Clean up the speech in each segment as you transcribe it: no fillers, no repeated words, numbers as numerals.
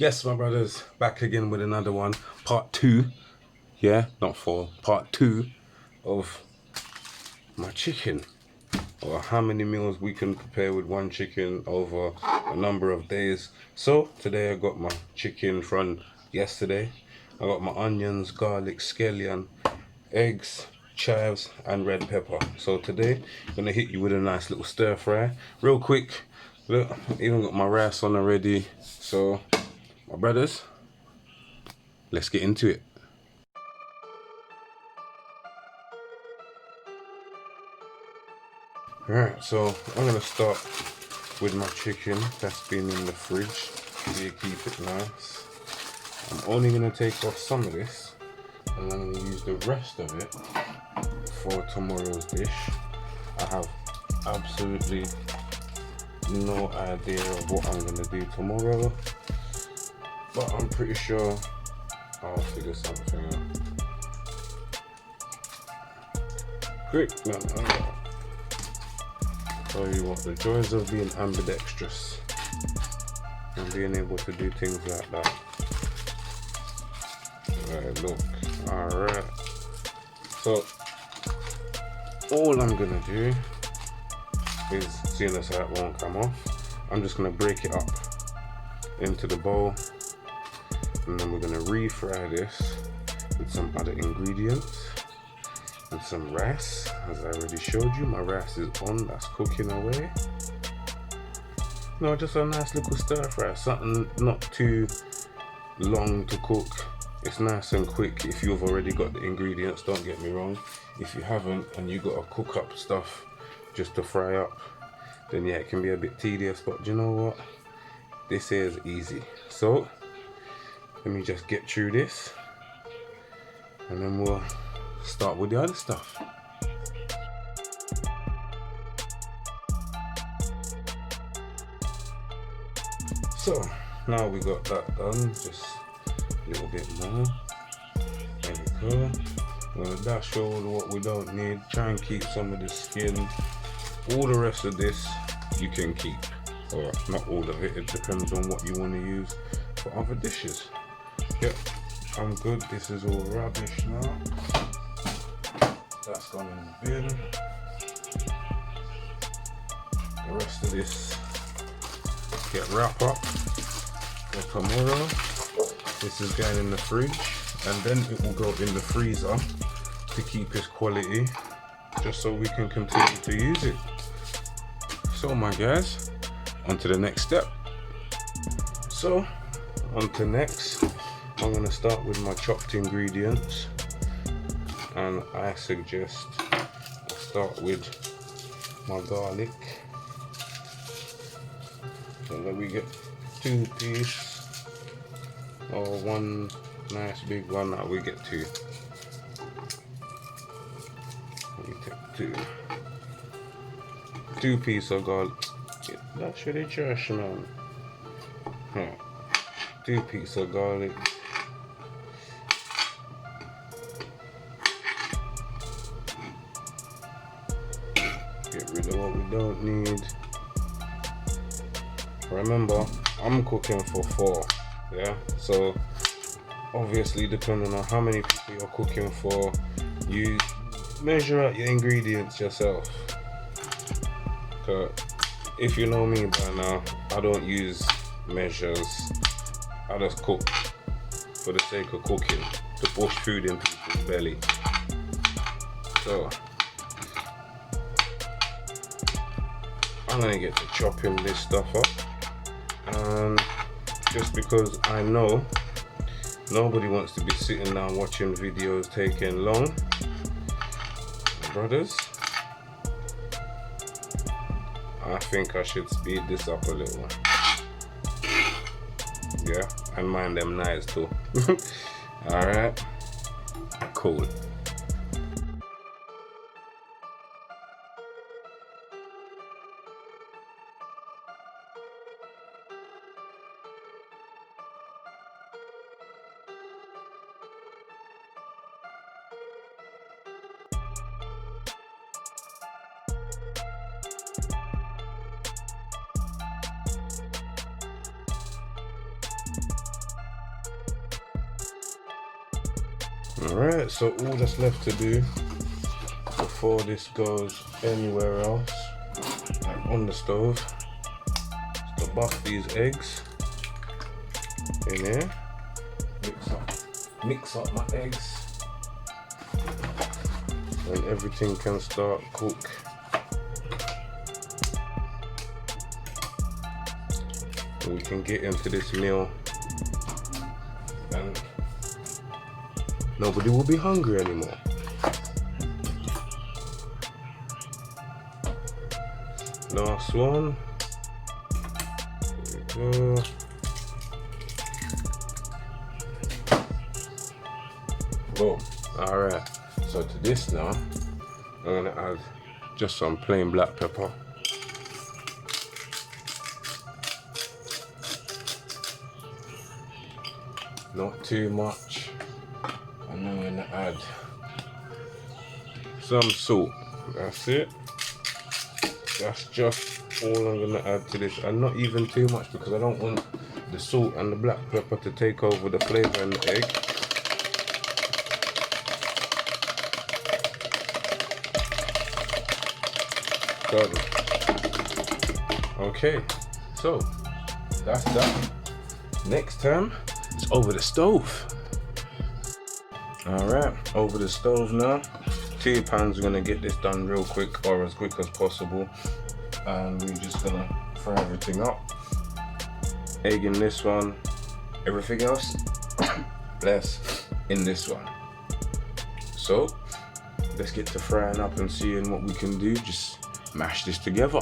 Yes, my brothers, back again with another one, part two. Yeah, not four, part two of my chicken, or how many meals we can prepare with one chicken over a number of days. So today I got my chicken from yesterday. I got my onions, garlic, scallion, eggs, chives and red pepper. So today I'm gonna hit you with a nice little stir fry real quick. Look, even got my rice on already. So my brothers, let's get into it. Alright, so I'm gonna start with my chicken that's been in the fridge so you keep it nice. I'm only gonna take off some of this and I'm gonna use the rest of it for tomorrow's dish. I have absolutely no idea of what I'm gonna do tomorrow, but I'm pretty sure I'll figure something out. Quick, man. Tell you what, the joys of being ambidextrous and being able to do things like that. Right, look, alright. So, all I'm gonna do is, seeing as that won't come off, I'm just gonna break it up into the bowl and then we're gonna refry this with some other ingredients. And some rice, as I already showed you. My rice is on, that's cooking away. No, just a nice little stir fry, something not too long to cook. It's nice and quick if you've already got the ingredients, don't get me wrong. If you haven't and you got to cook up stuff just to fry up, then yeah, it can be a bit tedious, but you know what? This is easy. So, let me just get through this and then we'll start with the other stuff. So now we got that done, just a little bit more. There we go. I'm gonna dash over what we don't need, try and keep some of the skin. All the rest of this you can keep, or not all of it, it depends on what you want to use for other dishes. Yep, I'm good. This is all rubbish now. That's gone in the bin. The rest of this get wrapped up for tomorrow. This is going in the fridge and then it will go in the freezer to keep its quality, just so we can continue to use it. So my guys, on to the next step. So on to next, I'm going to start with my chopped ingredients. And I suggest I start with my garlic. So that we get 2 pieces, or one nice big one. That we get 2. We take 2 pieces of garlic. That's really trash, man. Yeah. 2 pieces of garlic. Get rid of what we don't need. Remember, I'm cooking for 4, yeah? So, obviously, depending on how many people you're cooking for, you measure out your ingredients yourself. So, if you know me by now, I don't use measures. I just cook for the sake of cooking, to push food in people's belly. So, I'm gonna get to chopping this stuff up, and just because I know nobody wants to be sitting down watching videos taking long, brothers, I think I should speed this up a little. Yeah, and mind them knives too. Alright, cool. Alright, so all that's left to do before this goes anywhere else, like on the stove, is to buff these eggs in here. Mix up my eggs, and everything can start cook. And we can get into this meal and nobody will be hungry anymore. Last one. There we go. Boom. Alright. So to this now, I'm gonna add just some plain black pepper. Not too much. And I'm gonna add some salt. That's it. That's just all I'm gonna add to this, and not even too much because I don't want the salt and the black pepper to take over the flavor in the egg. Done. Okay, so that's that. Next time, it's over the stove. Alright, over the stove now. 2 pans, we're gonna get this done real quick, or as quick as possible. And we're just gonna fry everything up. Egg in this one, everything else, less in this one. So, let's get to frying up and seeing what we can do. Just mash this together.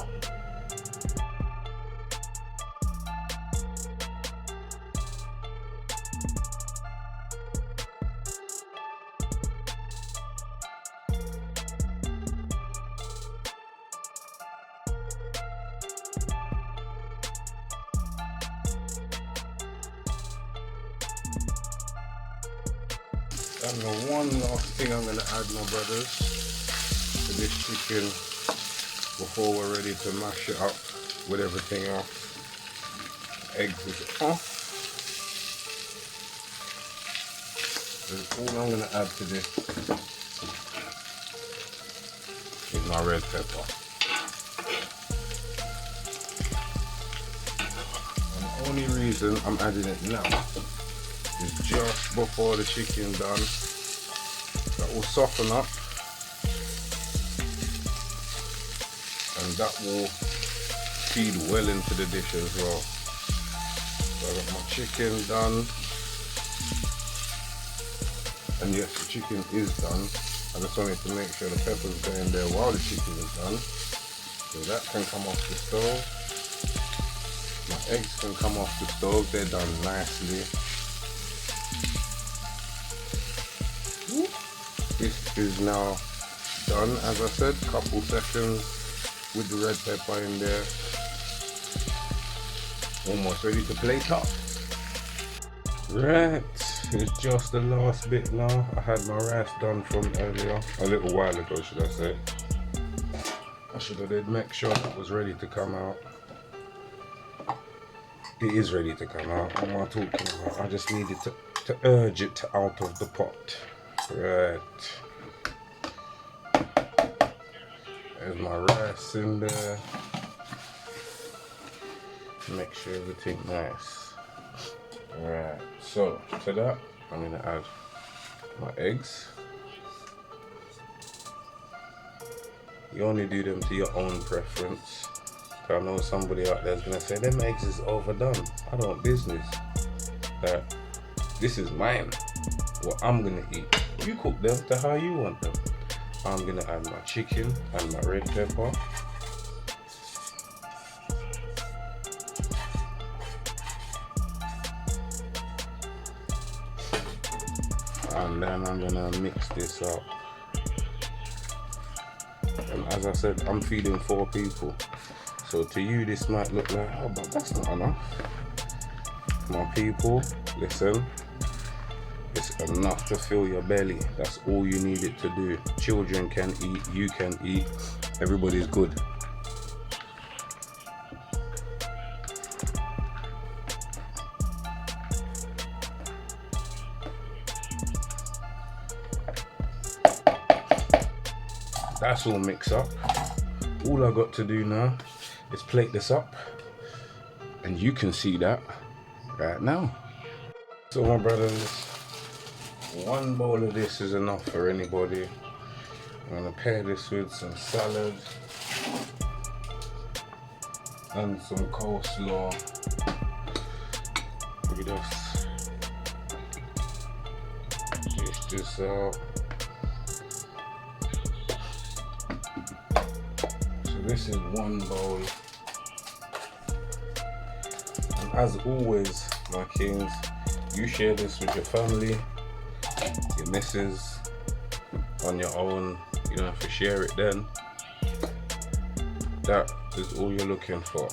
And the one last thing I'm gonna add, my brothers, to this chicken before we're ready to mash it up with everything else. Eggs is off. And all I'm gonna add to this is my red pepper. And the only reason I'm adding it now is just before the chicken done. That will soften up, and that will feed well into the dish as well. So I got my chicken done, and yes, the chicken is done. I just wanted to make sure the pepper's going there while the chicken is done, so that can come off the stove. My eggs can come off the stove, they're done nicely. This is now done, as I said, couple seconds with the red pepper in there. Almost ready to plate up. Right, it's just the last bit now. I had my rice done from earlier, a little while ago should I say. I should have did make sure it was ready to come out. It is ready to come out. What am I talking about? I just needed to urge it out of the pot. Right. There's my rice in there. Make sure everything nice. Alright, so to that I'm gonna add my eggs. You only do them to your own preference. I know somebody out there is gonna say them eggs is overdone. I don't business. This is mine. What I'm gonna eat. You cook them to how you want them. I'm gonna add my chicken and my red pepper. And then I'm gonna mix this up. And as I said, I'm feeding 4 people. So to you this might look like, oh, but that's not enough. My people, listen. It's enough to fill your belly. That's all you need it to do. Children can eat, you can eat, everybody's good. that's all mixed up. All I got to do now is plate this up, and you can see that right now. So my brothers, one bowl of this is enough for anybody. I'm gonna pair this with some salad and some coleslaw. We just dish this out. So this is one bowl. And as always, my kings, you share this with your family, your missus, on your own. You don't have to share it then. That is all you're looking for.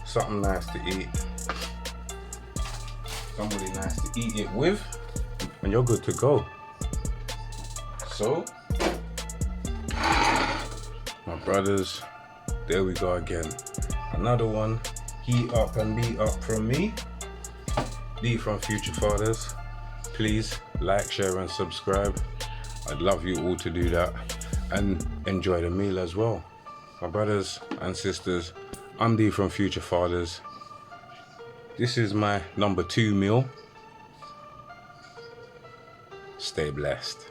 Something nice to eat. Somebody nice to eat it with, and you're good to go. So, my brothers, there we go again. Another one, heat up and beat up from me. D from Future Fathers. Please like, share and subscribe. I'd love you all to do that and enjoy the meal as well. My brothers and sisters, I'm D from Future Fathers. This is my number 2 meal. Stay blessed.